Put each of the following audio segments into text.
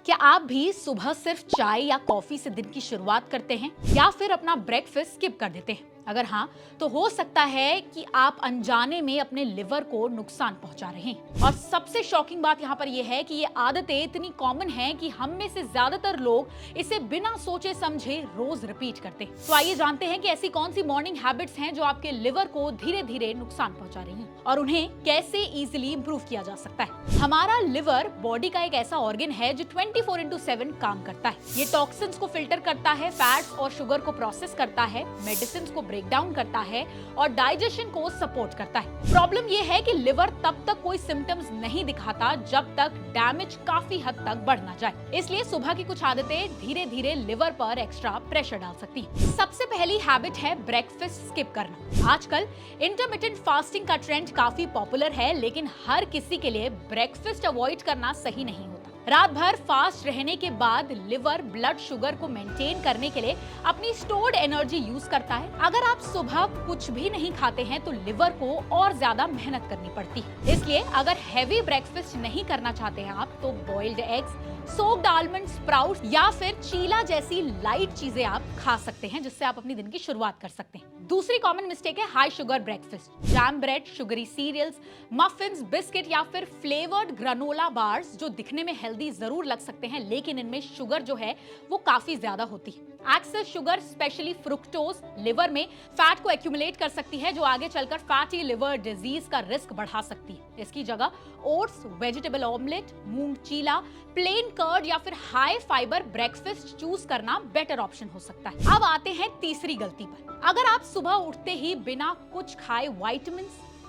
क्या आप भी सुबह सिर्फ चाय या कॉफी से दिन की शुरुआत करते हैं या फिर अपना ब्रेकफास्ट स्किप कर देते हैं? अगर हाँ, तो हो सकता है कि आप अनजाने में अपने लिवर को नुकसान पहुंचा रहे हैं। और सबसे शॉकिंग बात यहाँ पर यह है कि ये आदतें इतनी कॉमन हैं कि हम में से ज्यादातर लोग इसे बिना सोचे समझे रोज रिपीट करते हैं। तो आइए जानते हैं कि ऐसी कौन सी मॉर्निंग हैबिट्स हैं जो आपके लिवर को धीरे धीरे नुकसान पहुंचा रही हैं और उन्हें कैसे इजीली इंप्रूव किया जा सकता है। हमारा लिवर बॉडी का एक ऐसा ऑर्गन है जो 24/7 काम करता है। ये टॉक्सिन्स को फिल्टर करता है, फैट्स और शुगर को प्रोसेस करता है, मेडिसिन को ब्रेक डाउन करता है और डाइजेशन को सपोर्ट करता है। प्रॉब्लम ये है कि लिवर तब तक कोई सिम्टम्स नहीं दिखाता जब तक डैमेज काफी हद तक बढ़ ना जाए। इसलिए सुबह की कुछ आदतें धीरे धीरे लिवर पर एक्स्ट्रा प्रेशर डाल सकती हैं। सबसे पहली हैबिट है ब्रेकफास्ट स्किप करना। आजकल इंटरमिटेंट फास्टिंग का ट्रेंड काफी पॉपुलर है, लेकिन हर किसी के लिए ब्रेकफास्ट अवॉइड करना सही नहीं होता। रात भर फास्ट रहने के बाद लिवर ब्लड शुगर को मेंटेन करने के लिए अपनी स्टोर्ड एनर्जी यूज करता है। अगर आप सुबह कुछ भी नहीं खाते हैं तो लिवर को और ज्यादा मेहनत करनी पड़ती है। इसलिए अगर हैवी ब्रेकफास्ट नहीं करना चाहते हैं आप, तो boiled eggs, soaked almond sprouts या फिर चीला जैसी लाइट चीजें आप खा सकते हैं, जिससे आप अपनी दिन की शुरुआत कर सकते हैं। दूसरी कॉमन मिस्टेक है high sugar breakfast. Jam bread, sugary cereals, muffins, biscuit या फिर फ्लेवर्ड ग्रानोला बार्स जो दिखने में हेल्दी जरूर लग सकते हैं, लेकिन इनमें शुगर जो है वो काफी ज्यादा होती है। Excess sugar, specially fructose, liver में फैट को एक्यूमुलेट कर सकती है, जो आगे चलकर फैटी लिवर डिजीज का रिस्क बढ़ा सकती है। इसकी जगह ओट्स, वेजिटेबल ऑमलेट, मूंग चीला, प्लेन कर्ड या फिर हाई फाइबर ब्रेकफास्ट चूज करना बेटर ऑप्शन हो सकता है। अब आते हैं तीसरी गलती पर। अगर आप सुबह उठते ही बिना कुछ खाए विटामिन,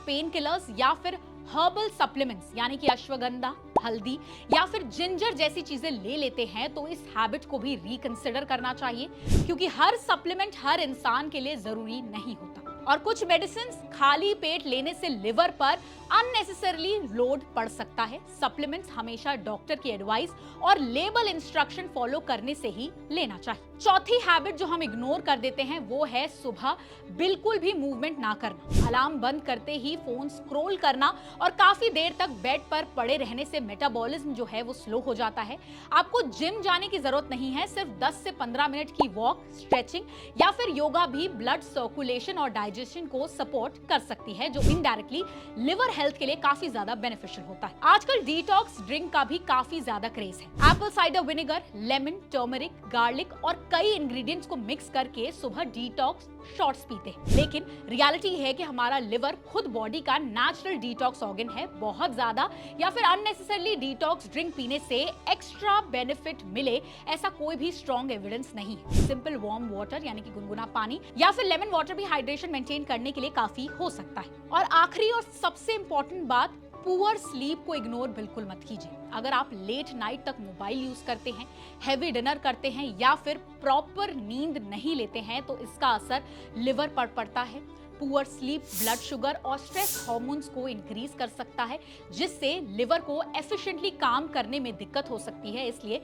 पेन किलर्स या फिर हर्बल सप्लीमेंट्स यानी कि अश्वगंधा, हल्दी या फिर जिंजर जैसी चीजें ले लेते हैं, तो इस हैबिट को भी रिकंसिडर करना चाहिए, क्योंकि हर सप्लीमेंट हर इंसान के लिए जरूरी नहीं होता। और कुछ मेडिसिन खाली पेट लेने से लिवर पर अननेसेसरली लोड पड़ सकता है। सप्लीमेंट्स हमेशा डॉक्टर की एडवाइस और लेबल इंस्ट्रक्शन फॉलो करने से ही लेना चाहिए। चौथी हैबिट जो हम इग्नोर कर देते हैं वो है सुबह बिल्कुल भी मूवमेंट ना करना। अलार्म बंद करते ही फोन स्क्रॉल करना और काफी देर तक बेड पर पड़े रहने से मेटाबॉलिज्म जो है वो स्लो हो जाता है। आपको जिम जाने की जरूरत नहीं है, सिर्फ 10 से 15 मिनट की वॉक, स्ट्रेचिंग या फिर योगा भी ब्लड सर्कुलेशन और डाइजेशन को सपोर्ट कर सकती है, जो इनडायरेक्टली लिवर हेल्थ के लिए काफी ज्यादा बेनिफिशियल होता है। आजकल डिटॉक्स ड्रिंक का भी काफी ज्यादा क्रेज है। Apple cider vinegar, lemon, turmeric, garlic और कई इंग्रेडिएंट्स को मिक्स करके सुबह डिटॉक्स शॉट्स पीते हैं। लेकिन रियलिटी है कि हमारा लिवर खुद बॉडी का नेचुरल डिटॉक्स ऑर्गन है। बहुत ज्यादा या फिर अननेसेसरली डिटॉक्स ड्रिंक पीने से एक्स्ट्रा बेनिफिट मिले, ऐसा कोई भी स्ट्रॉन्ग एविडेंस नहीं है। सिंपल वार्म वाटर यानी कि गुनगुना पानी या फिर लेमन वाटर भी हाइड्रेशन मेंटेन करने के लिए काफी हो सकता है। और आखिरी और सबसे इंपॉर्टेंट बात, पुअर स्लीप को इग्नोर बिल्कुल मत कीजिए। अगर आप लेट नाइट तक मोबाइल यूज करते हैं, हैवी डिनर करते हैं या फिर प्रॉपर नींद नहीं लेते हैं, तो इसका असर लिवर पर पड़ता है। पुअर स्लीप ब्लड शुगर और स्ट्रेस हार्मोन्स को इंक्रीज कर सकता है, जिससे लिवर को एफिशिएंटली काम करने में दिक्कत हो सकती है। इसलिए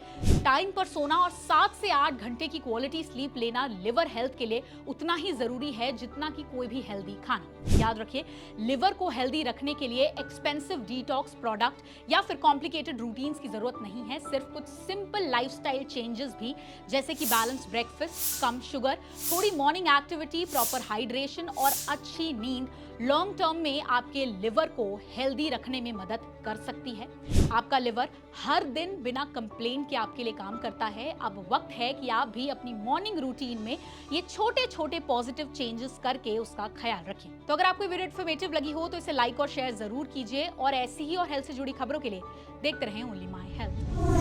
टाइम पर सोना और 7 से 8 घंटे की क्वालिटी स्लीप लेना लिवर हेल्थ के लिए उतना ही जरूरी है जितना कि कोई भी हेल्दी खाना। याद रखिए, लिवर को हेल्दी रखने के लिए एक्सपेंसिव डिटॉक्स प्रोडक्ट या फिर कॉम्प्लिकेटेड रूटीन्स की जरूरत नहीं है। सिर्फ कुछ सिंपल लाइफस्टाइल चेंजेस भी, जैसे कि बैलेंस ब्रेकफास्ट, कम शुगर, थोड़ी मॉर्निंग एक्टिविटी, प्रॉपर हाइड्रेशन और अच्छी नींद लॉन्ग टर्म में आपके लिवर को हेल्दी रखने में मदद कर सकती है। आपका लिवर हर दिन बिना कंप्लेन के आपके लिए काम करता है। अब वक्त है कि आप भी अपनी मॉर्निंग रूटीन में ये छोटे छोटे पॉजिटिव चेंजेस करके उसका ख्याल रखें। तो अगर आपको वीडियो इन्फॉर्मेटिव लगी हो तो इसे लाइक और शेयर जरूर कीजिए, और ऐसी ही और हेल्थ से जुड़ी खबरों के लिए देखते रहें ओनली माय हेल्थ।